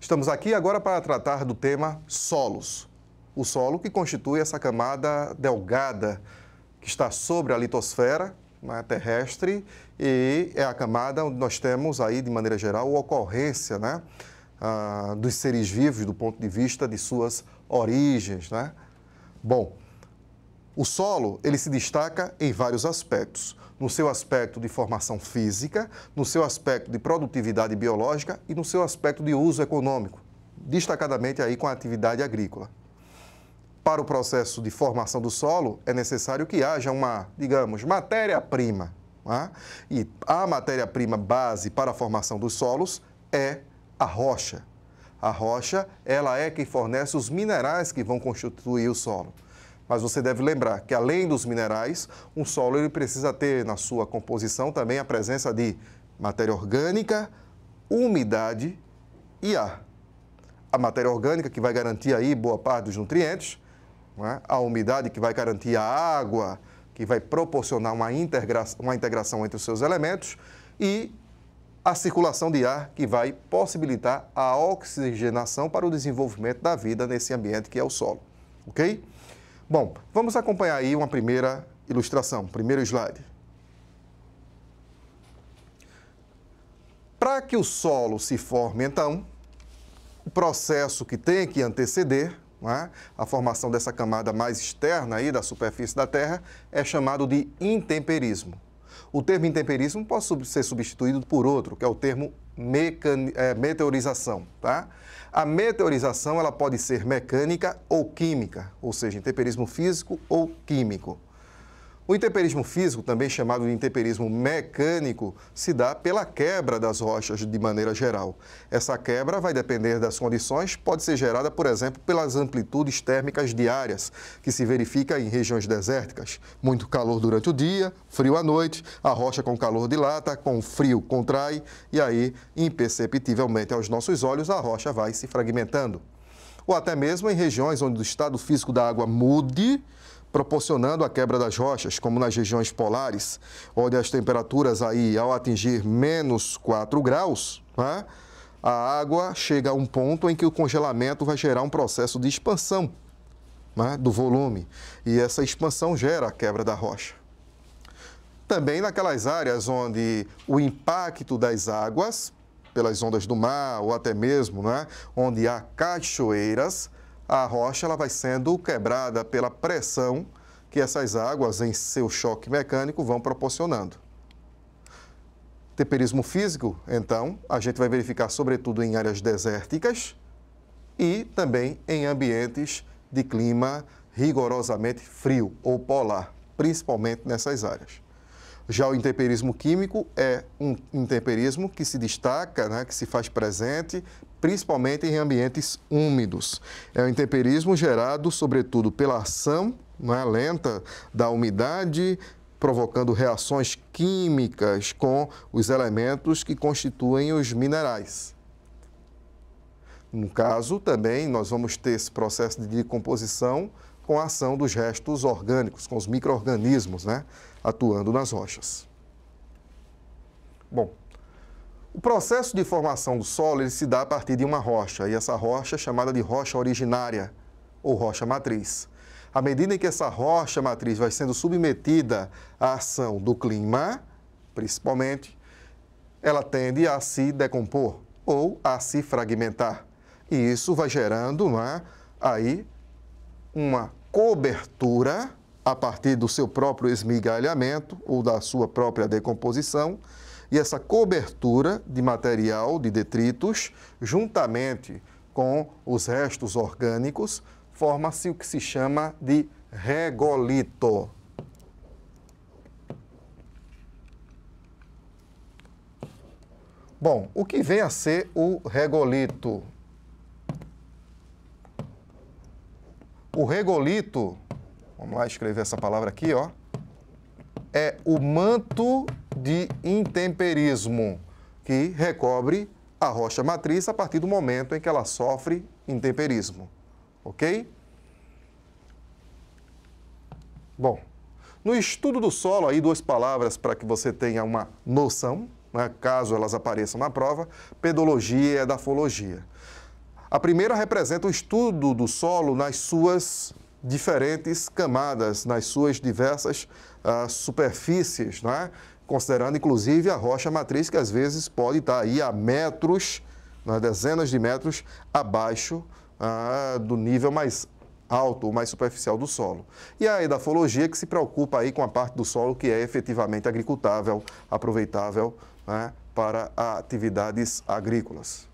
Estamos aqui agora para tratar do tema solos. O solo que constitui essa camada delgada que está sobre a litosfera, né, terrestre, e é a camada onde nós temos aí, de maneira geral, a ocorrência, né, dos seres vivos do ponto de vista de suas origens, né? Bom, o solo, ele se destaca em vários aspectos. No seu aspecto de formação física, no seu aspecto de produtividade biológica e no seu aspecto de uso econômico, destacadamente aí com a atividade agrícola. Para o processo de formação do solo, é necessário que haja uma, digamos, matéria-prima, né? E a matéria-prima base para a formação dos solos é a rocha. A rocha, ela é quem fornece os minerais que vão constituir o solo. Mas você deve lembrar que, além dos minerais, um solo ele precisa ter na sua composição também a presença de matéria orgânica, umidade e ar. A matéria orgânica que vai garantir aí boa parte dos nutrientes, né? A umidade que vai garantir a água, que vai proporcionar uma integração entre os seus elementos, e a circulação de ar, que vai possibilitar a oxigenação para o desenvolvimento da vida nesse ambiente que é o solo. Ok? Bom, vamos acompanhar aí uma primeira ilustração, primeiro slide. Para que o solo se forme, então, o processo que tem que anteceder, né, a formação dessa camada mais externa aí da superfície da Terra é chamado de intemperismo. O termo intemperismo pode ser substituído por outro, que é o termo meteorização, tá? A meteorização ela pode ser mecânica ou química, ou seja, intemperismo físico ou químico. O intemperismo físico, também chamado de intemperismo mecânico, se dá pela quebra das rochas de maneira geral. Essa quebra vai depender das condições, pode ser gerada, por exemplo, pelas amplitudes térmicas diárias, que se verifica em regiões desérticas. Muito calor durante o dia, frio à noite, a rocha com calor dilata, com frio contrai, e aí, imperceptivelmente aos nossos olhos, a rocha vai se fragmentando. Ou até mesmo em regiões onde o estado físico da água mude, proporcionando a quebra das rochas, como nas regiões polares, onde as temperaturas aí, ao atingir menos 4 graus, né, a água chega a um ponto em que o congelamento vai gerar um processo de expansão, né, do volume, e essa expansão gera a quebra da rocha. Também naquelas áreas onde o impacto das águas, pelas ondas do mar, ou até mesmo, né, onde há cachoeiras, a rocha ela vai sendo quebrada pela pressão que essas águas, em seu choque mecânico, vão proporcionando. Temperismo físico, então, a gente vai verificar sobretudo em áreas desérticas e também em ambientes de clima rigorosamente frio ou polar, principalmente nessas áreas. Já o intemperismo químico é um intemperismo que se destaca, né, que se faz presente, principalmente em ambientes úmidos. É um intemperismo gerado, sobretudo, pela ação, né, lenta da umidade, provocando reações químicas com os elementos que constituem os minerais. No caso, também, nós vamos ter esse processo de decomposição com a ação dos restos orgânicos, com os micro-organismos, né, atuando nas rochas. Bom, o processo de formação do solo ele se dá a partir de uma rocha, e essa rocha é chamada de rocha originária, ou rocha matriz. À medida em que essa rocha matriz vai sendo submetida à ação do clima, principalmente, ela tende a se decompor ou a se fragmentar. E isso vai gerando, né, aí uma cobertura a partir do seu próprio esmigalhamento ou da sua própria decomposição, e essa cobertura de material, de detritos, juntamente com os restos orgânicos, forma-se o que se chama de regolito. Bom, o que vem a ser o regolito? O regolito, vamos lá escrever essa palavra aqui, ó, é o manto de intemperismo que recobre a rocha matriz a partir do momento em que ela sofre intemperismo, ok? Bom, no estudo do solo, aí duas palavras para que você tenha uma noção, né, caso elas apareçam na prova: pedologia e edafologia. A primeira representa o estudo do solo nas suas diferentes camadas, nas suas diversas superfícies, não é? Considerando inclusive a rocha matriz, que às vezes pode estar aí a metros, dezenas de metros abaixo do nível mais alto ou mais superficial do solo. E a edafologia, que se preocupa aí com a parte do solo que é efetivamente agricultável, aproveitável, né, para atividades agrícolas.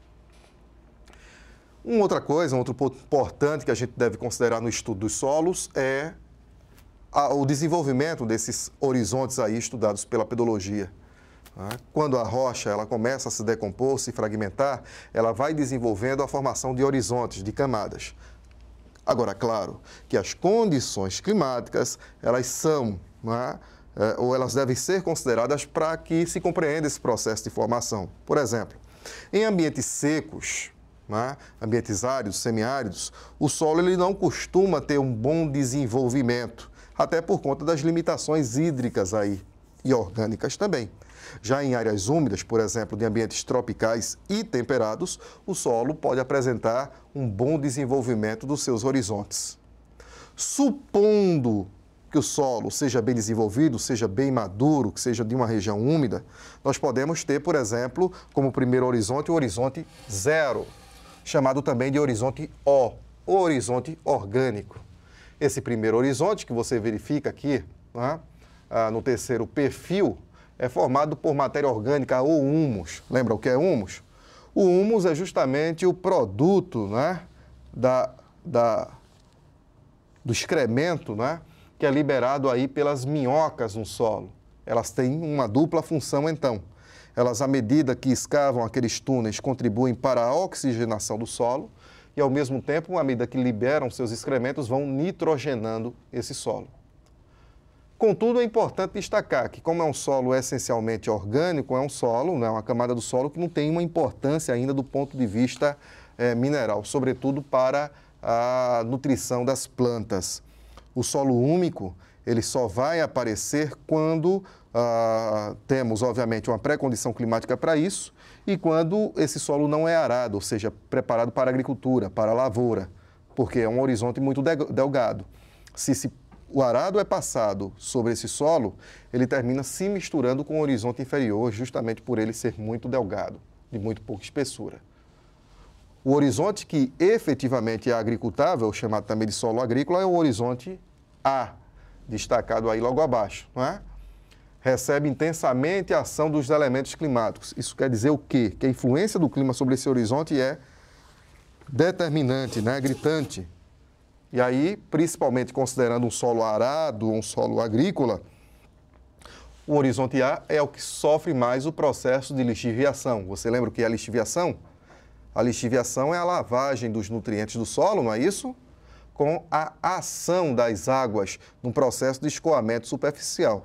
Uma outra coisa, um outro ponto importante que a gente deve considerar no estudo dos solos é o desenvolvimento desses horizontes aí estudados pela pedologia. Quando a rocha ela começa a se decompor, se fragmentar, ela vai desenvolvendo a formação de horizontes, de camadas. Agora, claro que as condições climáticas, elas são, ou elas devem ser consideradas para que se compreenda esse processo de formação. Por exemplo, em ambientes secos, ambientes áridos, semiáridos, o solo ele não costuma ter um bom desenvolvimento, até por conta das limitações hídricas aí, e orgânicas também. Já em áreas úmidas, por exemplo, de ambientes tropicais e temperados, o solo pode apresentar um bom desenvolvimento dos seus horizontes. Supondo que o solo seja bem desenvolvido, seja bem maduro, que seja de uma região úmida, nós podemos ter, por exemplo, como primeiro horizonte, o horizonte zero, chamado também de horizonte O, o horizonte orgânico. Esse primeiro horizonte, que você verifica aqui, no terceiro perfil, é formado por matéria orgânica ou humus. Lembra o que é humus? O humus é justamente o produto do excremento, que é liberado aí pelas minhocas no solo. Elas têm uma dupla função, então. Elas, à medida que escavam aqueles túneis, contribuem para a oxigenação do solo e, ao mesmo tempo, à medida que liberam seus excrementos, vão nitrogenando esse solo. Contudo, é importante destacar que, como é um solo essencialmente orgânico, é um solo, uma camada do solo que não tem uma importância ainda do ponto de vista mineral, sobretudo para a nutrição das plantas. O solo úmico, ele só vai aparecer quando temos, obviamente, uma pré-condição climática para isso e quando esse solo não é arado, ou seja, preparado para a agricultura, para a lavoura, porque é um horizonte muito delgado. Se o arado é passado sobre esse solo, ele termina se misturando com o horizonte inferior, justamente por ele ser muito delgado, de muito pouca espessura. O horizonte que efetivamente é agricultável, chamado também de solo agrícola, é o horizonte A, destacado aí logo abaixo, não é? Recebe intensamente a ação dos elementos climáticos. Isso quer dizer o quê? Que a influência do clima sobre esse horizonte é determinante, gritante. E aí, principalmente considerando um solo arado, um solo agrícola, o horizonte A é o que sofre mais o processo de lixiviação. Você lembra o que é a lixiviação? A lixiviação é a lavagem dos nutrientes do solo, não é isso? Com a ação das águas no processo de escoamento superficial.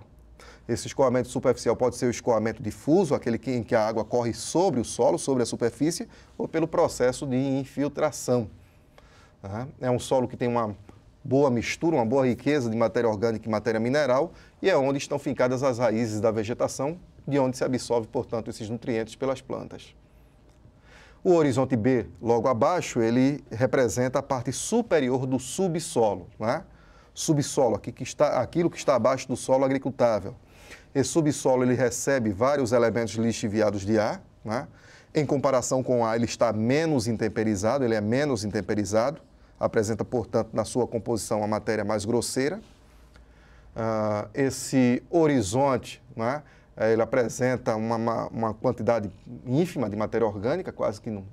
Esse escoamento superficial pode ser o escoamento difuso, aquele em que a água corre sobre o solo, sobre a superfície, ou pelo processo de infiltração. É um solo que tem uma boa mistura, uma boa riqueza de matéria orgânica e matéria mineral, e é onde estão fincadas as raízes da vegetação, de onde se absorve, portanto, esses nutrientes pelas plantas. O horizonte B, logo abaixo, ele representa a parte superior do subsolo. Subsolo, aquilo que está abaixo do solo agricultável. Esse subsolo ele recebe vários elementos lixiviados de ar. Em comparação com o ar, ele está menos intemperizado, ele é menos intemperizado. Apresenta, portanto, na sua composição a matéria mais grosseira. Esse horizonte, ele apresenta uma quantidade ínfima de matéria orgânica, quase que não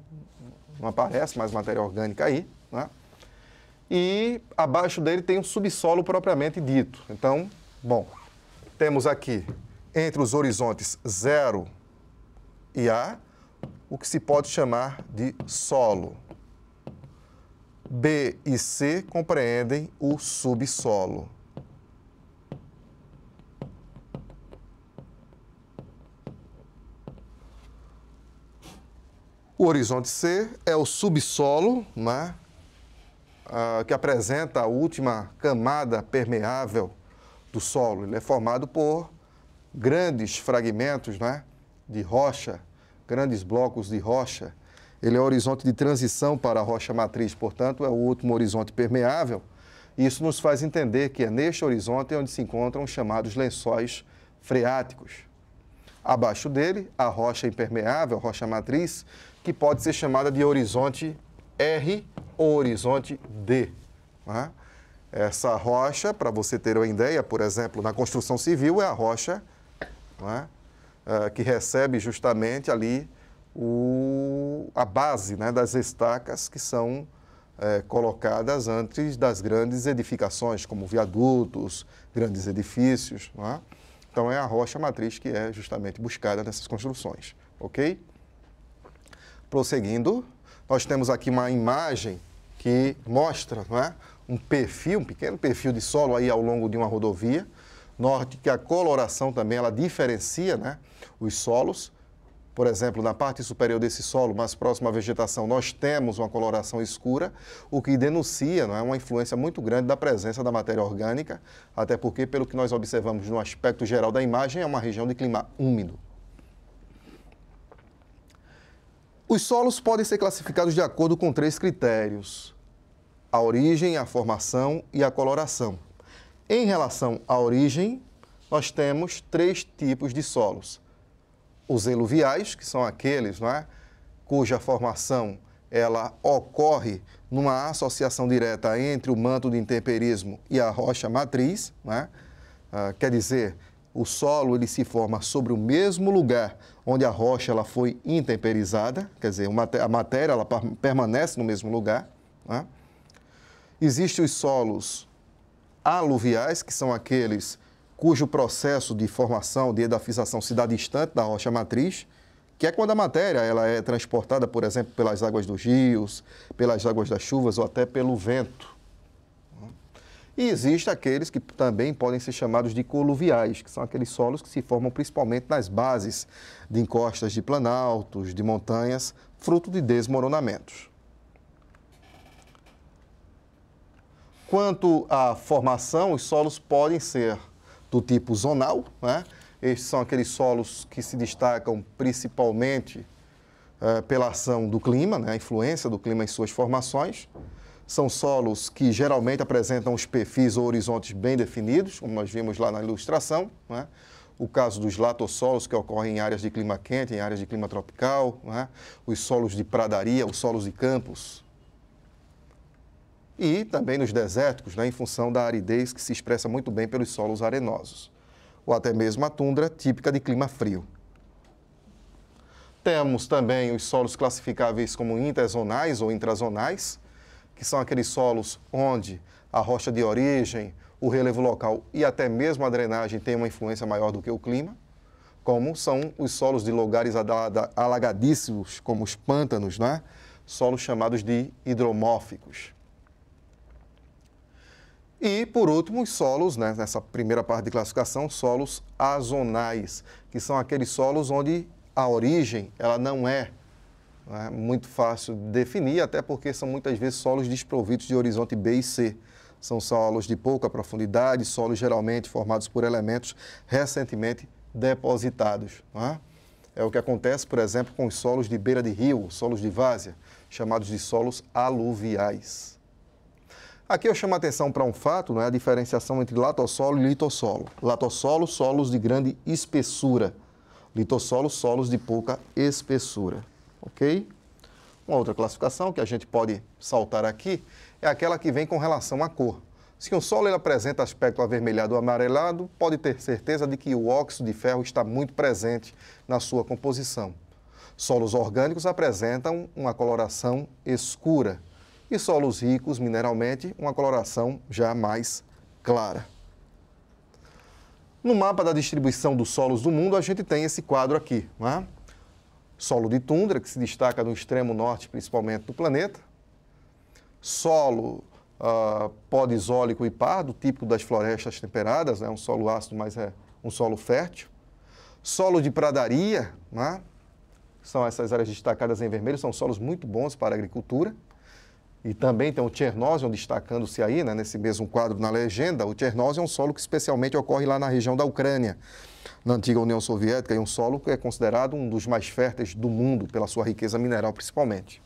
aparece mais matéria orgânica aí. E abaixo dele tem um subsolo propriamente dito. Então, temos aqui, entre os horizontes 0 e A, o que se pode chamar de solo. B e C compreendem o subsolo. O horizonte C é o subsolo, que apresenta a última camada permeável do solo. Ele é formado por grandes fragmentos de rocha, grandes blocos de rocha. ele é o horizonte de transição para a rocha matriz, portanto, é o último horizonte permeável. Isso nos faz entender que é neste horizonte onde se encontram os chamados lençóis freáticos. Abaixo dele, a rocha impermeável, rocha matriz, que pode ser chamada de horizonte R ou horizonte D. Né? Essa rocha, para você ter uma ideia, por exemplo, na construção civil, é a rocha, né, que recebe justamente ali a base, né, das estacas que são colocadas antes das grandes edificações, como viadutos, grandes edifícios. Né? Então, é a rocha matriz que é justamente buscada nessas construções, ok? Prosseguindo, nós temos aqui uma imagem que mostra, não é, um pequeno perfil de solo aí ao longo de uma rodovia. Note que a coloração também, ela diferencia, né, os solos. Por exemplo, na parte superior desse solo, mais próximo à vegetação, nós temos uma coloração escura, o que denuncia, não é, uma influência muito grande da presença da matéria orgânica, até porque, pelo que nós observamos no aspecto geral da imagem, é uma região de clima úmido. Os solos podem ser classificados de acordo com 3 critérios: a origem, a formação e a coloração. Em relação à origem, nós temos 3 tipos de solos. Os eluviais, que são aqueles, não é, cuja formação ela ocorre numa associação direta entre o manto de intemperismo e a rocha matriz. Não é? Quer dizer, o solo ele se forma sobre o mesmo lugar onde a rocha ela foi intemperizada, quer dizer, a matéria ela permanece no mesmo lugar. Não é? Existem os solos aluviais, que são aqueles cujo processo de formação, de edafização se dá distante da rocha matriz, que é quando a matéria ela é transportada, por exemplo, pelas águas dos rios, pelas águas das chuvas ou até pelo vento. E existem aqueles que também podem ser chamados de coluviais, que são aqueles solos que se formam principalmente nas bases de encostas de planaltos, de montanhas, fruto de desmoronamentos. Quanto à formação, os solos podem ser do tipo zonal, né? Estes são aqueles solos que se destacam principalmente pela ação do clima, né? A influência do clima em suas formações. São solos que geralmente apresentam os perfis ou horizontes bem definidos, como nós vimos lá na ilustração, né? O caso dos latossolos, que ocorrem em áreas de clima quente, em áreas de clima tropical, né? Os solos de pradaria, os solos de campos. E também nos desérticos, né, em função da aridez que se expressa muito bem pelos solos arenosos, ou até mesmo a tundra, típica de clima frio. Temos também os solos classificáveis como interzonais ou intrazonais, que são aqueles solos onde a rocha de origem, o relevo local e até mesmo a drenagem tem uma influência maior do que o clima, como são os solos de lugares alagadíssimos, como os pântanos, né? Solos chamados de hidromórficos. E, por último, os solos, né, nessa primeira parte de classificação, solos azonais, que são aqueles solos onde a origem ela não é muito fácil de definir, até porque são muitas vezes solos desprovidos de horizonte B e C. São solos de pouca profundidade, solos geralmente formados por elementos recentemente depositados. É o que acontece, por exemplo, com os solos de beira de rio, solos de várzea, chamados de solos aluviais. Aqui eu chamo a atenção para um fato, né, a diferenciação entre latossolo e litossolo. Latossolo, solos de grande espessura. Litossolo, solos de pouca espessura. Ok? Uma outra classificação que a gente pode saltar aqui é aquela que vem com relação à cor. Se um solo ele apresenta aspecto avermelhado ou amarelado, pode ter certeza de que o óxido de ferro está muito presente na sua composição. Solos orgânicos apresentam uma coloração escura. E solos ricos mineralmente, uma coloração já mais clara. No mapa da distribuição dos solos do mundo, a gente tem esse quadro aqui, né? Solo de tundra, que se destaca no extremo norte, principalmente do planeta. Solo podisólico e pardo, típico das florestas temperadas, né? Um solo ácido, mas é um solo fértil. Solo de pradaria, né? São essas áreas destacadas em vermelho, são solos muito bons para a agricultura. e também tem o Chernozem destacando-se aí, né, nesse mesmo quadro na legenda. O Chernozem é um solo que especialmente ocorre lá na região da Ucrânia, na antiga União Soviética, e um solo que é considerado um dos mais férteis do mundo, pela sua riqueza mineral principalmente.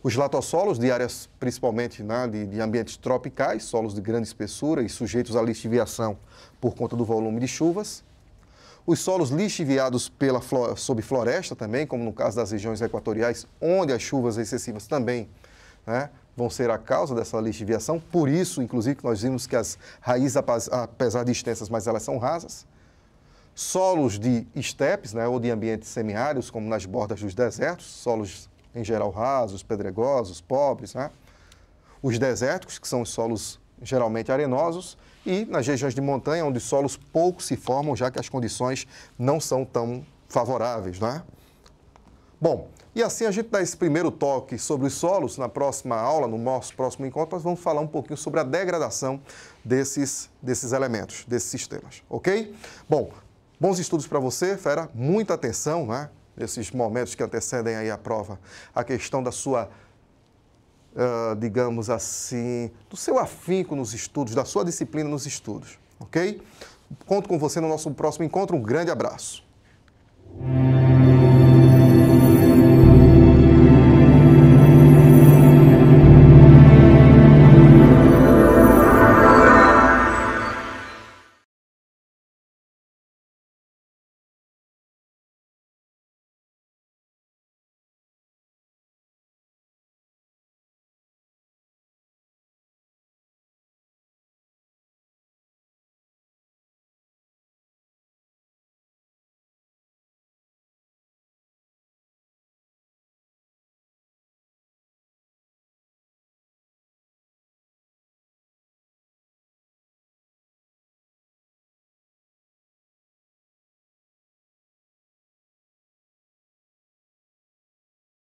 Os latossolos de áreas principalmente, né, de ambientes tropicais, solos de grande espessura e sujeitos à lixiviação por conta do volume de chuvas. Os solos lixiviados sob floresta também, como no caso das regiões equatoriais, onde as chuvas excessivas também, né, vão ser a causa dessa lixiviação. Por isso, inclusive, que nós vimos que as raízes, apesar de extensas, mas elas são rasas. Solos de estepes, né, ou de ambientes semiáridos, como nas bordas dos desertos, solos em geral rasos, pedregosos, pobres, né? Os desérticos, que são os solos geralmente arenosos, e nas regiões de montanha, onde solos pouco se formam, já que as condições não são tão favoráveis, né? Bom, e assim a gente dá esse primeiro toque sobre os solos. Na próxima aula, no nosso próximo encontro, nós vamos falar um pouquinho sobre a degradação desses elementos, desses sistemas, ok? Bom, bons estudos para você, fera, muita atenção, né? Nesses momentos que antecedem aí a prova, a questão da sua, digamos assim, do seu afinco nos estudos, da sua disciplina nos estudos, ok? Conto com você no nosso próximo encontro, um grande abraço.